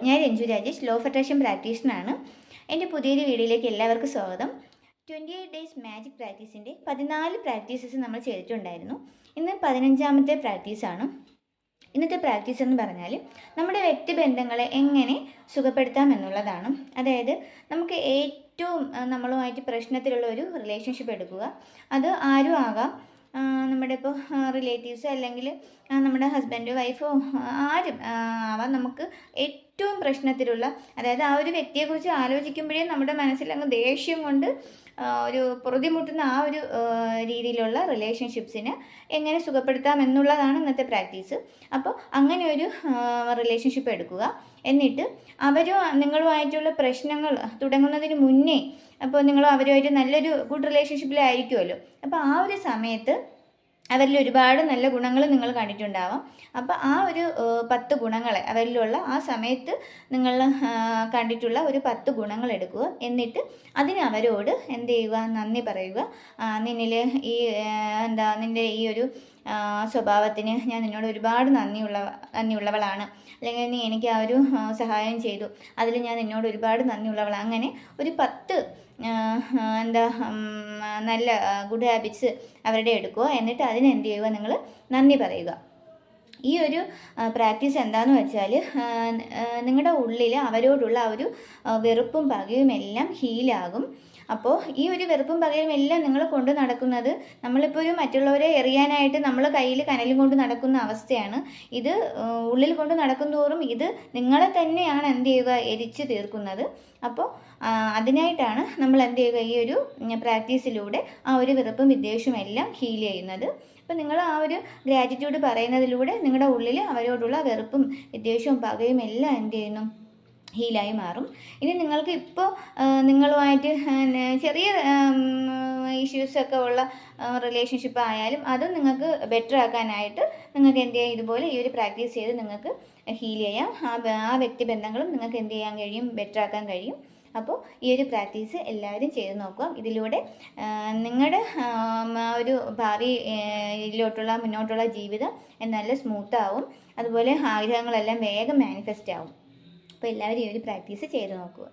ഞാൻ Ranju Rajesh, law of attraction പ്രാക്ടീഷണറാണ്. എൻ്റെ പുതിയൊരു വീഡിയോയിലേക്ക് എല്ലാവർക്കും സ്വാഗതം. 28 ഡേയ്സ് മാജിക് പ്രാക്ടീസിൻ്റെ 14 പ്രാക്ടീസസ് നമ്മൾ ചെയ്തിട്ടുണ്ടായിരുന്നു. ഇന്ന് 15ാമത്തെ പ്രാക്ടീസാണ്. ഇന്നത്തെ പ്രാക്ടീസ് എന്ന് പറഞ്ഞാൽ നമ്മുടെ വ്യക്തിബന്ധങ്ങളെ എങ്ങനെ സുഖപ്പെടുത്താം എന്നുള്ളതാണ്. അതായത് നമുക്ക് ഏറ്റവും നമ്മളുമായിട്ട് പ്രശ്നത്തിലുള്ള ഒരു റിലേഷൻഷിപ്പ് എടുക്കുക. അത് ആരും ആകാം, നമ്മുടെ ഇപ്പോൾ റിലേറ്റീവ്സ് അല്ലെങ്കിൽ നമ്മുടെ ഹസ്ബൻഡ് വൈഫോ ആരും ആവാം. നമുക്ക് ഏറ്റവും പ്രശ്നത്തിലുള്ള, അതായത് ആ ഒരു വ്യക്തിയെക്കുറിച്ച് ആലോചിക്കുമ്പോഴേ നമ്മുടെ മനസ്സിലങ്ങ് ദേഷ്യം കൊണ്ട് ഒരു പൊറുതിമുട്ടുന്ന ആ ഒരു രീതിയിലുള്ള റിലേഷൻഷിപ്സിനെ എങ്ങനെ സുഖപ്പെടുത്താം എന്നുള്ളതാണ് ഇന്നത്തെ പ്രാക്ടീസ്. അപ്പോൾ അങ്ങനെ ഒരു റിലേഷൻഷിപ്പ് എടുക്കുക. എന്നിട്ട് നിങ്ങളുമായിട്ടുള്ള പ്രശ്നങ്ങൾ തുടങ്ങുന്നതിന് മുന്നേ, അപ്പോൾ നിങ്ങൾ അവരുമായിട്ട് നല്ലൊരു ഗുഡ് റിലേഷൻഷിപ്പിലായിരിക്കുമല്ലോ. അപ്പോൾ ആ ഒരു സമയത്ത് അവരിൽ ഒരുപാട് നല്ല ഗുണങ്ങൾ നിങ്ങൾ കണ്ടിട്ടുണ്ടാവാം. അപ്പോൾ ആ ഒരു 10 ഗുണങ്ങൾ അവരിലുള്ള ആ സമയത്ത് നിങ്ങൾ കണ്ടിട്ടുള്ള ഒരു 10 ഗുണങ്ങൾ എടുക്കുക. എന്നിട്ട് അതിന് അവരോട് എന്ത് ചെയ്യുക, നന്ദി പറയുക. നിൻ്റെ ഈ ഒരു സ്വഭാവത്തിന് ഞാൻ നിന്നോട് ഒരുപാട് നന്ദിയുള്ളവളാണ്, അല്ലെങ്കിൽ നീ എനിക്ക് ആ ഒരു സഹായം ചെയ്തു, അതിൽ ഞാൻ നിന്നോട് ഒരുപാട് നന്ദിയുള്ളവളാണ്. അങ്ങനെ ഒരു 10 നല്ല ഗുഡ് ഹാബിറ്റ്സ് അവരുടെ എടുക്കുക. എന്നിട്ട് അതിനെന്ത് ചെയ്യുക, നിങ്ങൾ നന്ദി പറയുക. ഈ ഒരു പ്രാക്ടീസ് എന്താണെന്ന് വെച്ചാൽ നിങ്ങളുടെ ഉള്ളിൽ അവരോടുള്ള ആ ഒരു വെറുപ്പും പകയും എല്ലാം ഹീലാകും. അപ്പോൾ ഈ ഒരു വെറുപ്പും പകയും എല്ലാം നിങ്ങൾ കൊണ്ട് നടക്കുന്നത്, നമ്മളിപ്പോൾ ഒരു മറ്റുള്ളവരെ എറിയാനായിട്ട് നമ്മൾ കയ്യിൽ കനലും കൊണ്ട് നടക്കുന്ന അവസ്ഥയാണ്. ഇത് ഉള്ളിൽ കൊണ്ട് നടക്കുന്തോറും ഇത് നിങ്ങളെ തന്നെയാണ് എന്ത് ചെയ്യുക, എരിച്ച് തീർക്കുന്നത്. അപ്പോൾ അതിനായിട്ടാണ് നമ്മൾ എന്ത് ചെയ്യുക, ഈ ഒരു പ്രാക്ടീസിലൂടെ ആ ഒരു വെറുപ്പും വിദ്വേഷവും എല്ലാം ഹീൽ ചെയ്യുന്നത്. അപ്പോൾ നിങ്ങൾ ആ ഒരു ഗ്രാറ്റിറ്റ്യൂഡ് പറയുന്നതിലൂടെ നിങ്ങളുടെ ഉള്ളിൽ അവരോടുള്ള വെറുപ്പും വിദ്വേഷവും പകയും എല്ലാം എന്ത് ചെയ്യുന്നു, ഹീലായി മാറും. ഇനി നിങ്ങൾക്ക് ഇപ്പോൾ നിങ്ങളുമായിട്ട് ചെറിയ ഇഷ്യൂസൊക്കെ ഉള്ള റിലേഷൻഷിപ്പ് ആയാലും അത് നിങ്ങൾക്ക് ബെറ്റർ ആക്കാനായിട്ട് നിങ്ങൾക്ക് എന്ത് ചെയ്യാം, ഇതുപോലെ ഈ ഒരു പ്രാക്ടീസ് ചെയ്ത് നിങ്ങൾക്ക് ഹീൽ ചെയ്യാം. ആ വ്യക്തിബന്ധങ്ങളും നിങ്ങൾക്ക് എന്ത് ചെയ്യാൻ കഴിയും, ബെറ്റർ ആക്കാൻ കഴിയും. അപ്പോൾ ഈ ഒരു പ്രാക്ടീസ് എല്ലാവരും ചെയ്ത് നോക്കുക. ഇതിലൂടെ നിങ്ങളുടെ ഒരു ഭാവിയിലോട്ടുള്ള മുന്നോട്ടുള്ള ജീവിതം നല്ല സ്മൂത്താവും. അതുപോലെ ആഗ്രഹങ്ങളെല്ലാം വേഗം മാനിഫെസ്റ്റ് ആവും. അപ്പോൾ എല്ലാവരും ഈ ഒരു പ്രാക്ടീസ് ചെയ്ത് നോക്കുക.